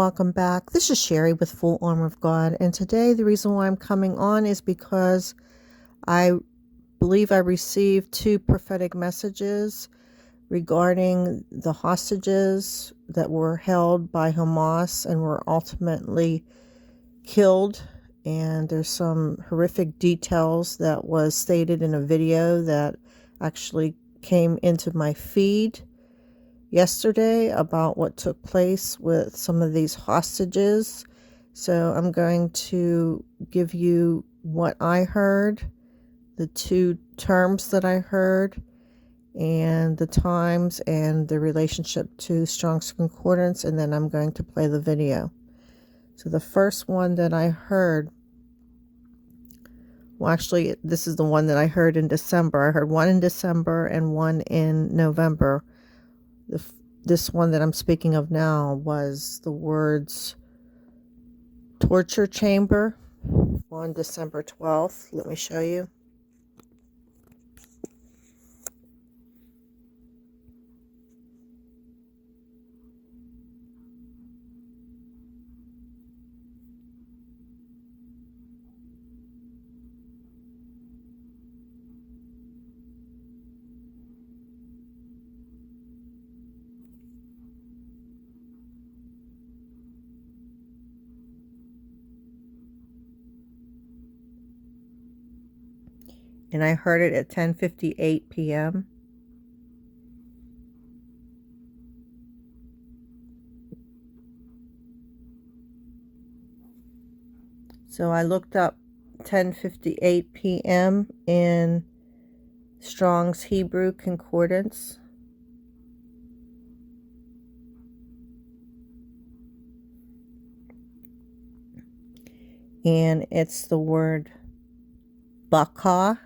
welcome back. This is Sherry with Full Armor of God, and today the reason why I'm coming on is because I believe I received 2 prophetic messages regarding the hostages that were held by Hamas and were ultimately killed. And there's some horrific details that was stated in a video that actually came into my feed yesterday about what took place with some of these hostages. So I'm going to give you what I heard, the 2 terms that I heard, and the times and the relationship to Strong's Concordance, and then I'm going to play the video. So the first one that I heard, well, actually, this is the one that I heard in December. I heard one in December and one in November. This one that I'm speaking of now was the words torture chamber on December 12th. Let me show you. And I heard it at 10:58 p.m. So I looked up 10:58 p.m. in Strong's Hebrew Concordance. And it's the word baka.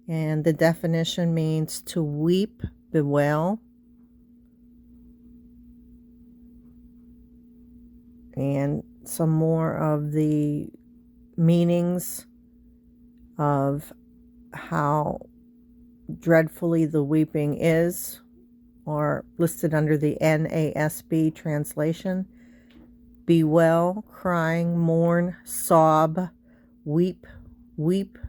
And the definition means to weep, bewail. And some more of the meanings of how dreadfully the weeping is are listed under the NASB translation. Bewail, crying, mourn, sob, weep, weep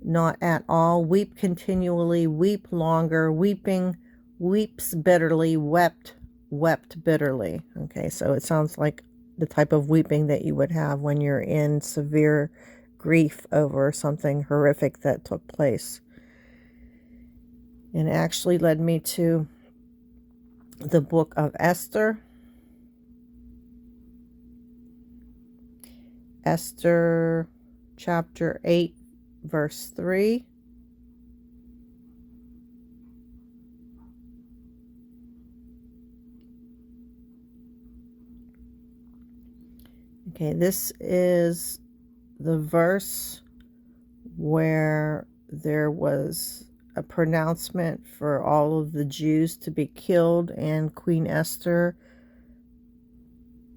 not at all, weep continually, weep longer, weeping, weeps bitterly, wept, wept bitterly. Okay, so it sounds like the type of weeping that you would have when you're in severe grief over something horrific that took place. And it actually led me to the book of Esther. Esther chapter 8, verse 3. Okay, this is the verse where there was a pronouncement for all of the Jews to be killed, and Queen Esther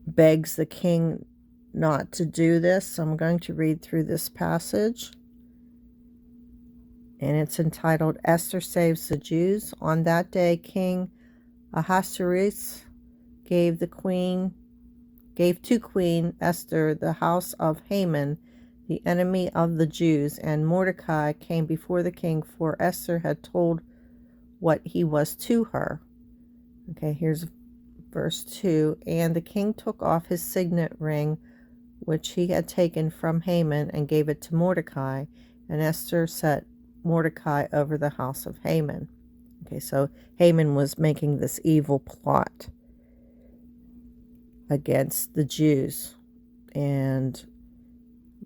begs the king not to do this. So I'm going to read through this passage. And it's entitled, Esther Saves the Jews. On that day, King Ahasuerus gave to Queen Esther the house of Haman, the enemy of the Jews, and Mordecai came before the king, for Esther had told what he was to her. Okay, here's verse 2. And the king took off his signet ring, which he had taken from Haman, and gave it to Mordecai, and Esther set Mordecai over the house of Haman. Okay, so Haman was making this evil plot against the Jews, and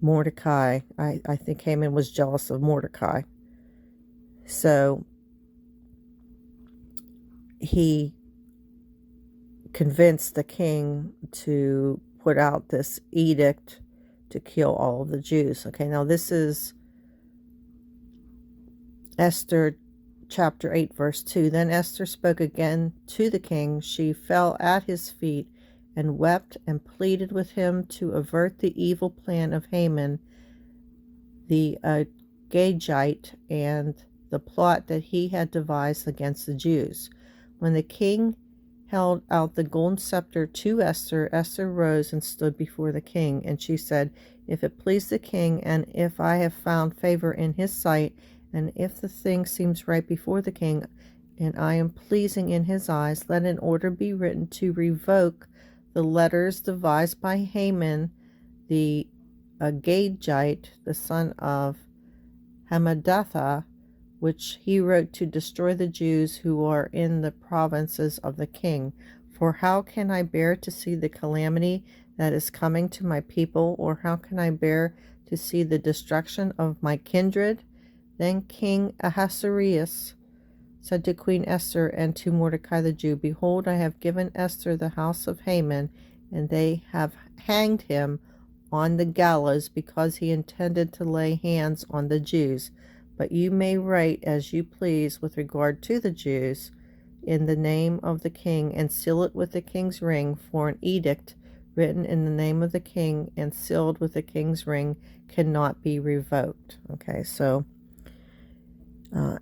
Mordecai, I think Haman was jealous of Mordecai, so he convinced the king to put out this edict to kill all of the Jews. Okay, now this is Esther chapter 8, verse 2. Then Esther spoke again to the king. She fell at his feet and wept and pleaded with him to avert the evil plan of Haman the Agagite and the plot that he had devised against the Jews. When the king held out the golden scepter to Esther, Esther rose and stood before the king. And she said, if it please the king, and if I have found favor in his sight, and if the thing seems right before the king, and I am pleasing in his eyes, let an order be written to revoke the letters devised by Haman the Agagite, the son of Hammedatha, which he wrote to destroy the Jews who are in the provinces of the king. For how can I bear to see the calamity that is coming to my people, or how can I bear to see the destruction of my kindred? Then King Ahasuerus said to Queen Esther and to Mordecai the Jew, behold, I have given Esther the house of Haman, and they have hanged him on the gallows because he intended to lay hands on the Jews. But you may write as you please with regard to the Jews in the name of the king, and seal it with the king's ring, for an edict written in the name of the king and sealed with the king's ring cannot be revoked. Okay, so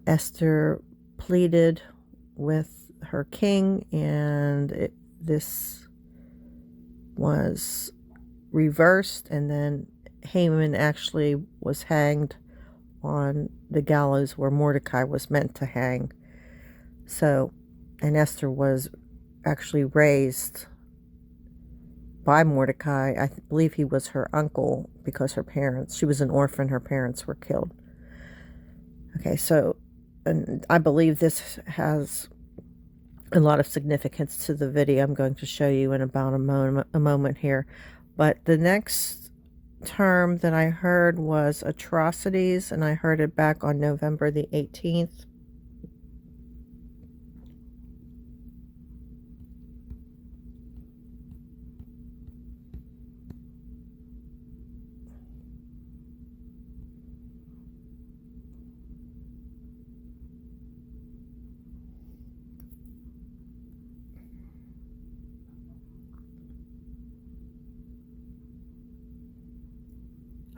Esther pleaded with her king, and this was reversed, and then Haman actually was hanged on the gallows where Mordecai was meant to hang. So, and Esther was actually raised by Mordecai. I believe he was her uncle, because she was an orphan, her parents were killed. Okay, so, and I believe this has a lot of significance to the video I'm going to show you in about a moment here. But the next term that I heard was atrocities, and I heard it back on November the 18th.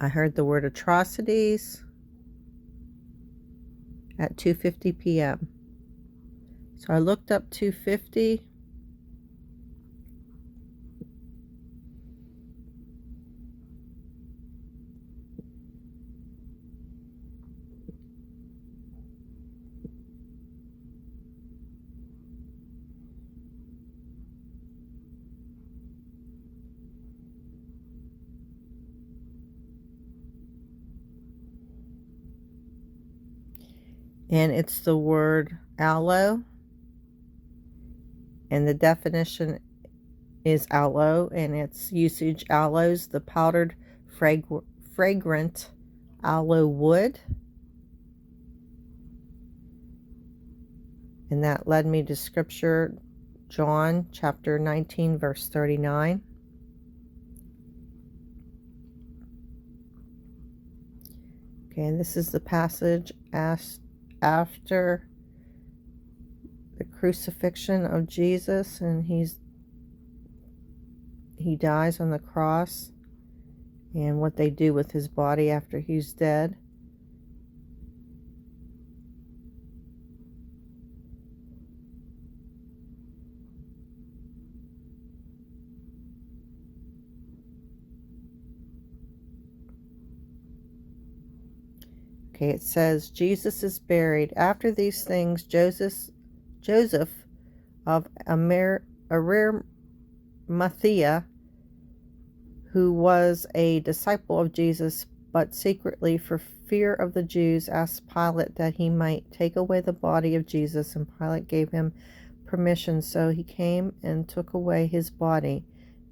I heard the word atrocities at 2:50 p.m. So I looked up 250. And it's the word aloe, and the definition is aloe, and its usage: aloes, the powdered fragrant aloe wood. And that led me to scripture, John chapter 19 verse 39. Okay, and this is the passage after the crucifixion of Jesus, and he dies on the cross, and what they do with his body after he's dead. Okay, it says, Jesus is buried. After these things, Joseph of Arimathea, who was a disciple of Jesus, but secretly for fear of the Jews, asked Pilate that he might take away the body of Jesus, and Pilate gave him permission. So he came and took away his body.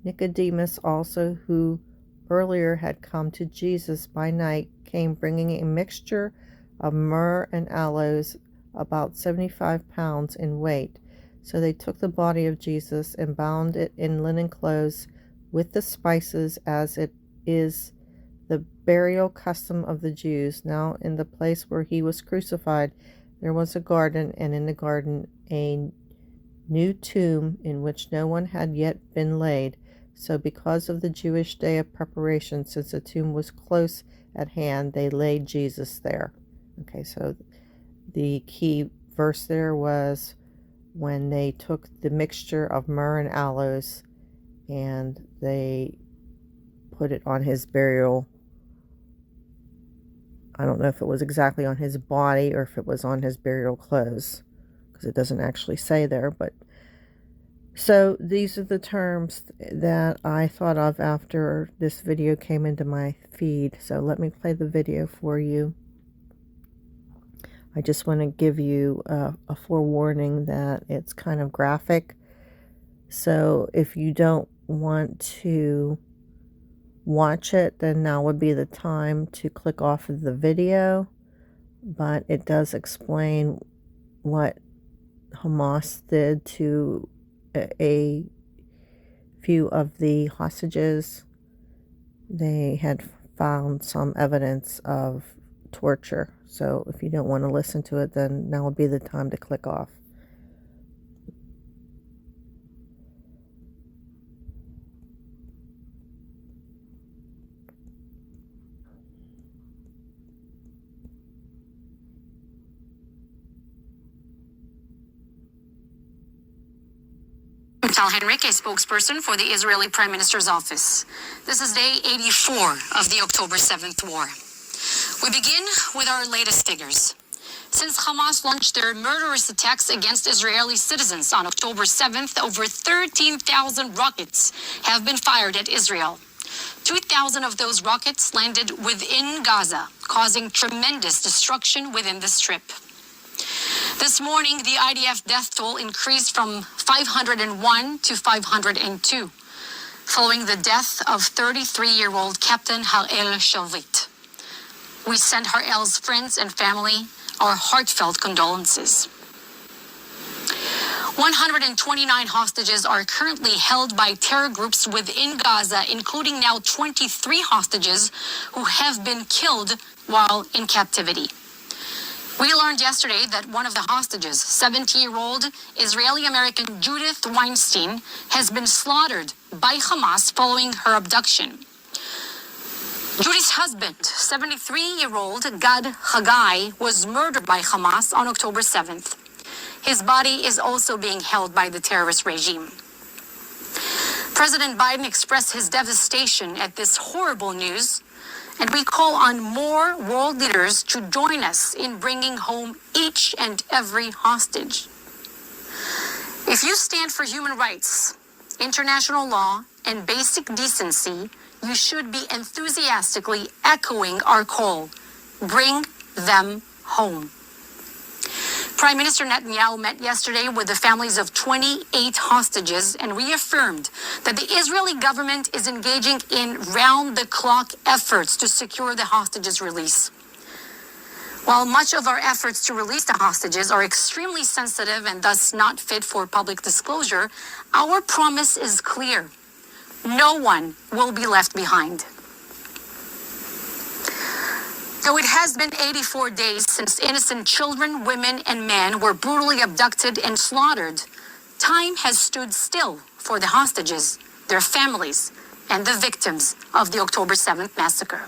Nicodemus also, who earlier had come to Jesus by night, came bringing a mixture of myrrh and aloes, about 75 pounds in weight. So they took the body of Jesus and bound it in linen clothes with the spices, as it is the burial custom of the Jews. Now in the place where he was crucified there was a garden, and in the garden a new tomb in which no one had yet been laid. So because of the Jewish day of preparation, since the tomb was close at hand, they laid Jesus there. Okay, so the key verse there was when they took the mixture of myrrh and aloes and they put it on his burial. I don't know if it was exactly on his body or if it was on his burial clothes, because it doesn't actually say there. But so these are the terms that I thought of after this video came into my feed. So let me play the video for you. I just want to give you a forewarning that it's kind of graphic. So if you don't want to watch it, then now would be the time to click off of the video. But it does explain what Hamas did to a few of the hostages. They had found some evidence of torture. So if you don't want to listen to it, then now would be the time to click off. Henrik, a spokesperson for the Israeli Prime Minister's office. This is day 84 of the October 7th war. We begin with our latest figures. Since Hamas launched their murderous attacks against Israeli citizens on October 7th, over 13,000 rockets have been fired at Israel. 2,000 of those rockets landed within Gaza, causing tremendous destruction within the Strip. This morning, the IDF death toll increased from 501 to 502, following the death of 33-year-old Captain Harel Shavit. We send Harel's friends and family our heartfelt condolences. 129 hostages are currently held by terror groups within Gaza, including now 23 hostages who have been killed while in captivity. We learned yesterday that one of the hostages, 70-year-old Israeli-American Judith Weinstein, has been slaughtered by Hamas following her abduction. Judy's husband, 73-year-old Gad Haggai, was murdered by Hamas on October 7th. His body is also being held by the terrorist regime. President Biden expressed his devastation at this horrible news, and we call on more world leaders to join us in bringing home each and every hostage. If you stand for human rights, international law, and basic decency, you should be enthusiastically echoing our call. Bring them home. Prime Minister Netanyahu met yesterday with the families of 28 hostages and reaffirmed that the Israeli government is engaging in round-the-clock efforts to secure the hostages' release. While much of our efforts to release the hostages are extremely sensitive and thus not fit for public disclosure, our promise is clear. No one will be left behind. Though it has been 84 days since innocent children, women, and men were brutally abducted and slaughtered, time has stood still for the hostages, their families, and the victims of the October 7th massacre.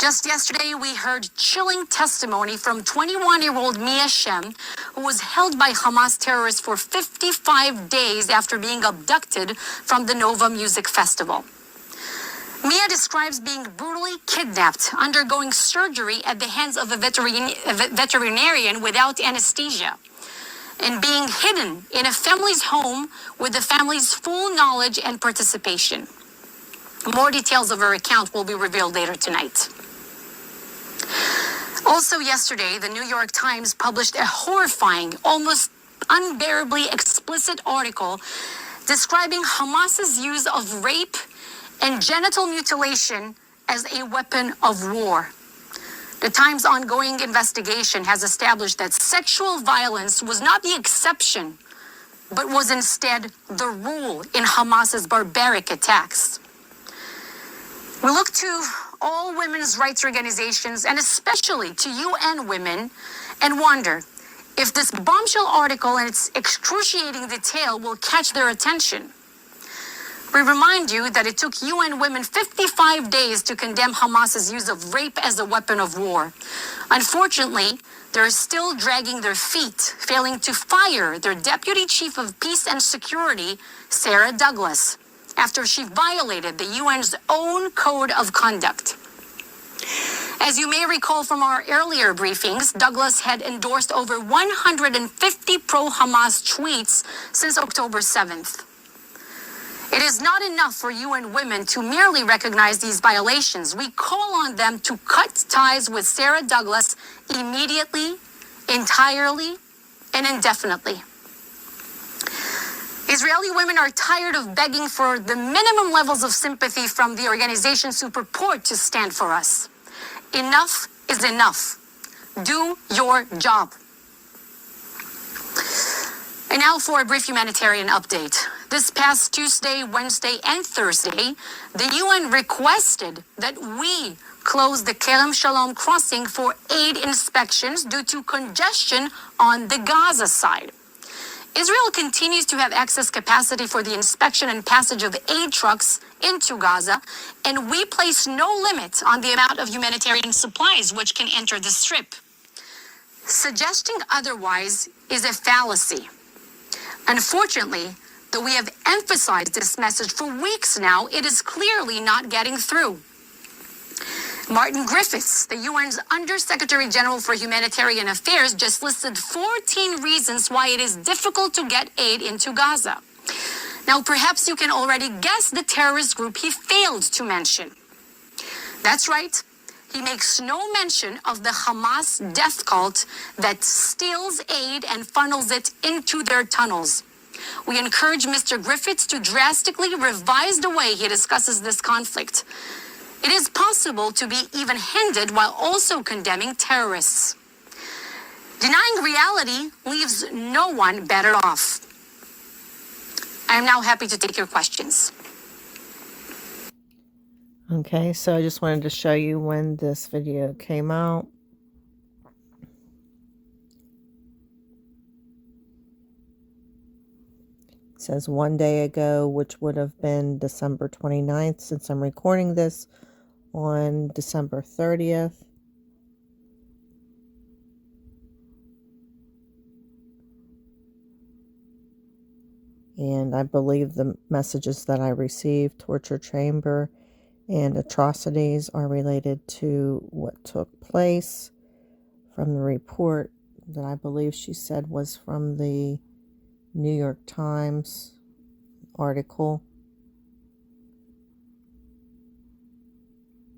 Just yesterday, we heard chilling testimony from 21-year-old Mia Shem, who was held by Hamas terrorists for 55 days after being abducted from the Nova Music Festival. Mia describes being brutally kidnapped, undergoing surgery at the hands of a veterinarian without anesthesia, and being hidden in a family's home with the family's full knowledge and participation. More details of her account will be revealed later tonight. Also yesterday, the New York Times published a horrifying, almost unbearably explicit article describing Hamas's use of rape and genital mutilation as a weapon of war. The Times' ongoing investigation has established that sexual violence was not the exception, but was instead the rule in Hamas's barbaric attacks. We look to all women's rights organizations, and especially to UN Women, and wonder if this bombshell article and its excruciating detail will catch their attention. We remind you that it took UN women 55 days to condemn Hamas's use of rape as a weapon of war. Unfortunately, they're still dragging their feet, failing to fire their Deputy Chief of Peace and Security, Sarah Douglas, after she violated the UN's own code of conduct. As you may recall from our earlier briefings, Douglas had endorsed over 150 pro-Hamas tweets since October 7th. It is not enough for UN women to merely recognize these violations. We call on them to cut ties with Sarah Douglas immediately, entirely, and indefinitely. Israeli women are tired of begging for the minimum levels of sympathy from the organizations who purport to stand for us. Enough is enough. Do your job. And now for a brief humanitarian update. This past Tuesday, Wednesday, and Thursday, the UN requested that we close the Kerem Shalom crossing for aid inspections due to congestion on the Gaza side. Israel continues to have excess capacity for the inspection and passage of aid trucks into Gaza, and we place no limit on the amount of humanitarian supplies which can enter the strip. Suggesting otherwise is a fallacy. Unfortunately, though we have emphasized this message for weeks now, it is clearly not getting through. Martin Griffiths, the UN's Undersecretary General for Humanitarian Affairs, just listed 14 reasons why it is difficult to get aid into Gaza. Now, perhaps you can already guess the terrorist group he failed to mention. That's right. He makes no mention of the Hamas death cult that steals aid and funnels it into their tunnels. We encourage Mr. Griffiths to drastically revise the way he discusses this conflict. It is possible to be even-handed while also condemning terrorists. Denying reality leaves no one better off. I am now happy to take your questions. Okay, so I just wanted to show you when this video came out. It says 1 day ago, which would have been December 29th, since I'm recording this on December 30th. And I believe the messages that I received, TortureChamber and Atrocities, are related to what took place from the report that I believe she said was from the New York Times article.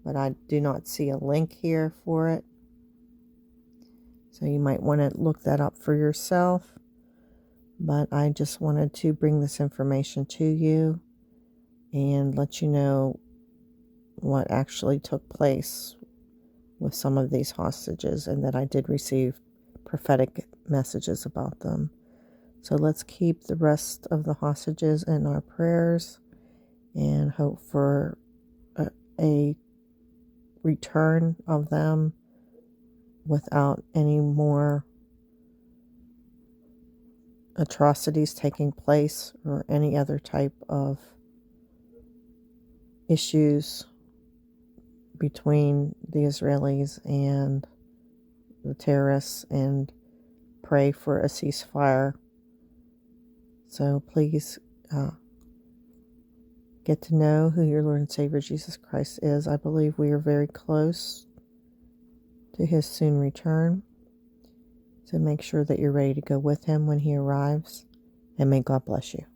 But I do not see a link here for it. So you might want to look that up for yourself. But I just wanted to bring this information to you and let you know what actually took place with some of these hostages, and that I did receive prophetic messages about them. So let's keep the rest of the hostages in our prayers and hope for a return of them without any more atrocities taking place or any other type of issues between the Israelis and the terrorists, and pray for a ceasefire. So please get to know who your Lord and Savior Jesus Christ is. I believe we are very close to his soon return. So make sure that you're ready to go with him when he arrives, and may God bless you.